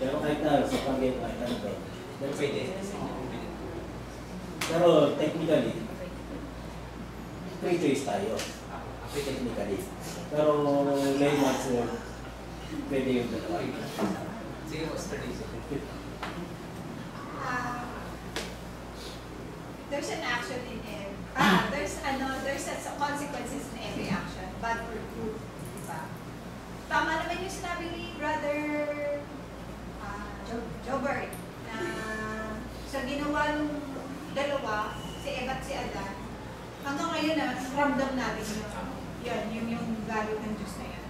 Pero kahit na sa pag-ibig, kahit ano ba? Pero pwede. Pero technically, free choice tayo. Technically. Pero layman's pwede yung dalawa. Sige po, start easy. There's an action in every, there's consequences in every action, bad or good, diba? Tama naman yung sinabi ni Brother Jobert na sa ginawa ng dalawa, si Eva at si Adan, hanggang ngayon na ramdam natin yung value ng Diyos na yan.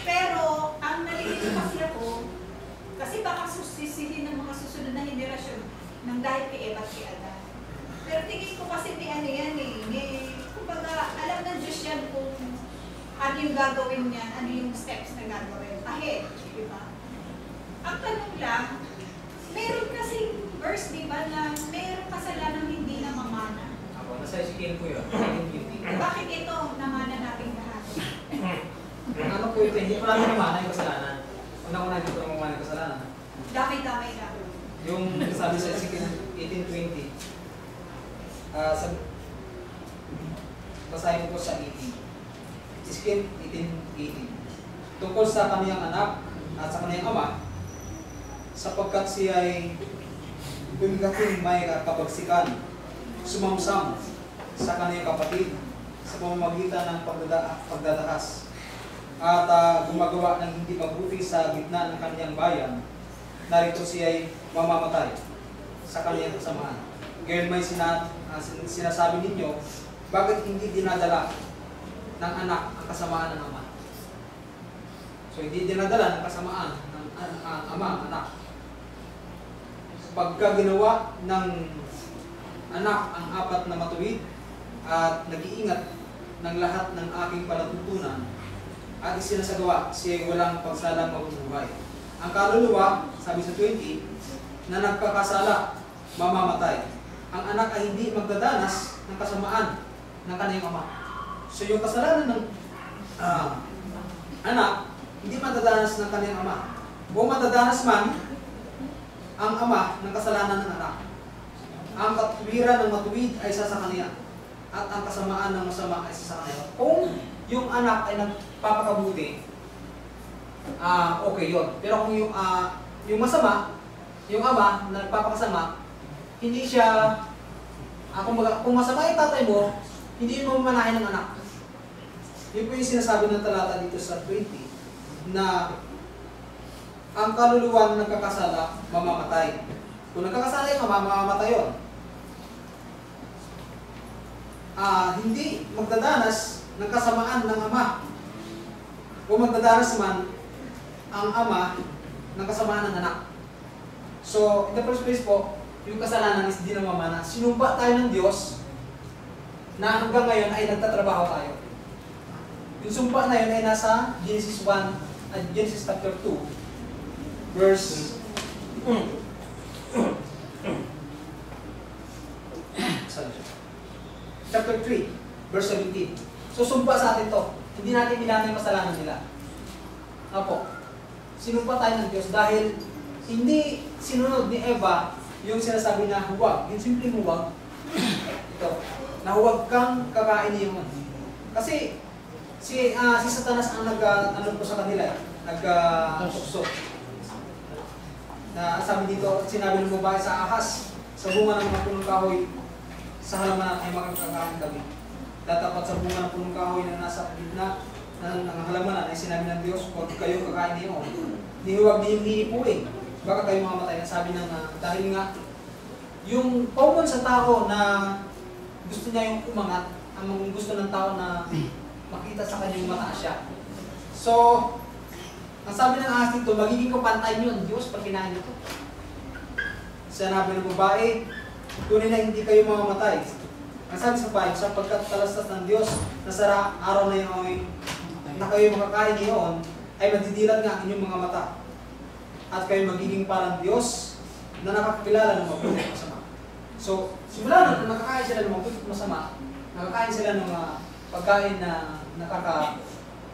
Pero, ang nalilito kasi ako, kasi baka susisihin ng mga susunod na henerasyon nang dahil kay Eva at kay Adan. Pero tingin ko kasi may ano yan kumbaga, alam ng Diyos yan kung ano yung gagawin niyan, ano yung steps na gagawin. Ahead, di ba? Ang tanong lang, meron kasi verse, di ba, na meron kasalanan hindi na mamana. Ako, nasa isikin ko yun. Bakit ito namana natin lahat? Ano po ito? Hindi pa natin namana yung kasalanan. Unang-una dito ang mamana yung kasalanan. Damay-damay na. Yung sabi sa isikin 18:20, basahin ko po sa 18. Isikin 18:18. Tungkol sa kaniyang anak at sa kaniyang ama, sapagkat siya ay bumigating may kapagsikan, sumamsam sa kaniyang kapatid sa pamamagitan ng pagdadahas at gumagawa ng hindi mabuti sa gitna ng kaniyang bayan, narito siya ay mamamatay sa kaniyang kasamaan. Ngayon may sinasabi ninyo, bakit hindi dinadala ng anak ang kasamaan ng ama? So hindi dinadala ng kasamaan ng ama, anak. Pagka ginawa ng anak ang apat na matuwid at nag-iingat ng lahat ng aking palatutunan at isinasagawa siya ay walang pagsalang mabubuhay. Ang kaluluwa, sabi sa 20, na nagkakasala, mamamatay. Ang anak ay hindi magdadanas ng kasamaan ng kanyang ama. So yung kasalanan ng anak, hindi magdadanas ng kanyang ama. Kung magdadanas man ang ama ng kasalanan ng anak, ang katwiran ng matuwid ay isa sa kanya, at ang kasamaan ng masama ay isa sa kanya. Kung yung anak ay nagpapakabuti, okay yun. Pero kung yung masama, yung ama na nagpapakasama, hindi siya, kung masama yung tatay mo, hindi mo mamanahin ng anak. Yun po yung sinasabi ng talata dito sa 20, na ang kaluluwa ng nagkakasala, mamamatay. Kung nagkakasala yung mamamatay yun. Hindi magdadanas ng kasamaan ng ama. Kung magdadanas man ang ama ng kasamaan ng anak. So, in the first place po, yung kasalanan is di na mamana. Sinumpa tayo ng Diyos na hanggang ngayon ay nagtatrabaho tayo. Yung sumpa na yun ay nasa Genesis 1 at Genesis chapter 2, verse chapter 3, verse 17. So, sumpa sa atin to. Hindi natin minana yung kasalanan nila. Apo, sinumpa tayo ng Diyos dahil hindi sinunod ni Eva yung sinasabi na huwag, yung simpleng huwag, ito, na huwag kang kakain yung kasi si Satanas ang nag-ano po sa kanila, nag-tukso. Na sabi dito, sinabi ng babae sa ahas, sa bunga ng mga punong kahoy, sa halaman ay makakakain kami. Tatapat sa bunga ng punong kahoy na nasa gitna ng halaman ay sinabi ng Diyos, huwag kayo kakain niyo. Huwag niyo hihipuin. Baka kayo mamamatay. Sabi ng dahil nga, yung common sa tao na gusto niya yung umangat, ang gusto ng tao na makita sa kanya yung mataas siya. So, ang sabi ng ahas dito, magiging kapantay niyo ang Diyos pag kinain ito. Sinabi ng babae, tunay na hindi kayo mamamatay. Ang sabi sa 5, sapagkat talastas ng Diyos na sa araw na yun na kayo makakain niyon, ay madidilat nga ang inyong mga mata. At kayo magiging parang Diyos na nakakakilala ng mabuti at masama. So, simula na nakakain sila ng mabuti at masama, nakakain sila ng pagkain na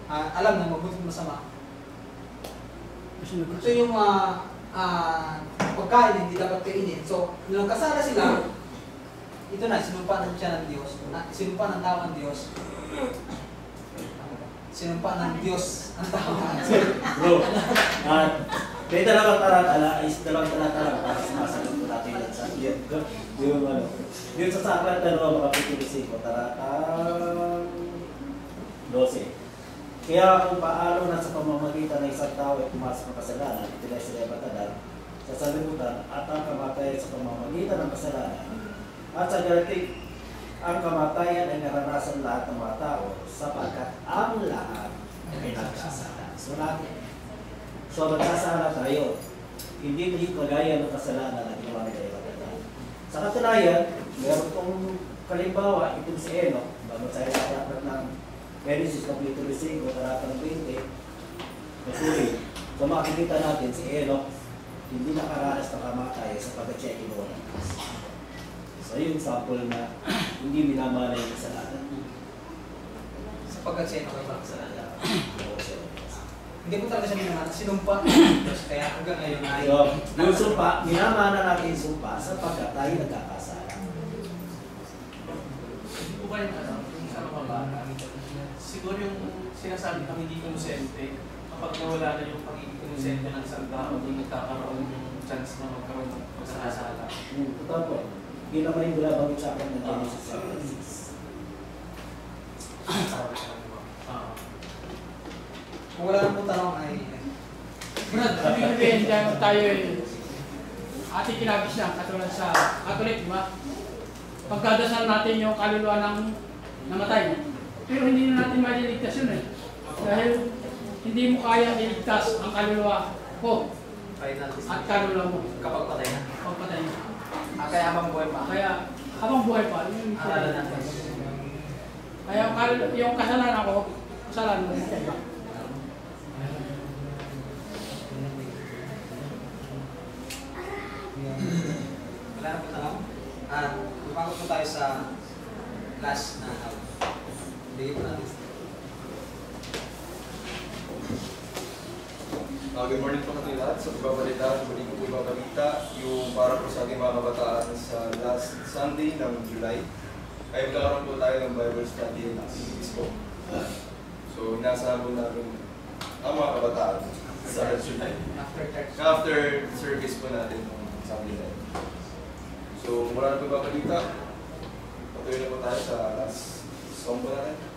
alam ng mabuti at masama. Ito yung pagkain na hindi dapat kainin. So, nung kasala sila, ito na, sinumpa na siya ng Diyos. Sinumpa ng tao ang Diyos. Sinumpa ng Diyos ang tao. Bro, may dalawang talatala para sumasagot ko natin yan sa yung ano. Yung sa Saklat na Roma, Kapitulo 5, talatang 12. Kaya kung paano na sa pamamagitan ng isang tao ay pumasok ng kasalanan, ito na sila batadal, sa salimutan at ang kamatayan sa pamamagitan ng kasalanan, at sa galating ang kamatayan ay naranasan lahat ng mga tao sapagkat ang lahat ay nagkasala. So natin. So nagkasala tayo. Hindi kagaya ng kasalanan na ginawa ni Eva. Sa katunayan, meron kong kalimbawa, itong si Enoch, bago sa dapat ng Genesis Kapitulo 5, talatang 20, Masuri. So makikita natin si Enoch, hindi nakaranas ng kamatayan sapagkat siya kinuha ng Diyos. So yung sample na hindi minamana yung kasalanan. Sapagkat siya ay kasalanan. Oo, sir. Hindi ko talaga siya minamana. Sinumpa ng Diyos. Kaya hanggang ngayon ay... So, yung sumpa, minamana natin yung sumpa sapagkat tayo nagkakasala. Hindi ko ba yung yung sa mga bata? Siguro yung sinasabi kami hindi inosente, kapag nawala na yung pagiging inosente ng isang tao, hindi nagkakaroon yung chance na magkaroon ng pagkakasala. Totoo po. Yun naman yung bulabang sa akin ng Genesis 6. Kung wala nang tanong ay... Brad, ibig sabihin dahil tayo ating kinabis lang, katulad sa Catholic, di ba? Pagkadasal natin yung kaluluwa ng namatay. Pero hindi na natin maliligtas yun eh. Dahil hindi mo kaya iligtas ang kaluluwa ko at kaluluwa mo. Kapag patay na. Kapag patay na. Kaya habang buhay pa. Kaya habang buhay pa, yun Aralan natin. kaya yung kasalanan ko, kasalanan mo sa iba. Wala na po tanong. At lumapit po tayo sa last na out. Bigay po natin. Good morning po natin lahat. Sa pagbabalita, muli ko po ibabalita yung para po sa ating mga kabataan sa last Sunday ng July. Ay magkakaroon po tayo ng Bible study ng English po. So inasahan po namin ang mga kabataan sa July. After service po natin ng Sunday night. So wala na po ibabalita. Patuloy na po tayo sa last song po natin.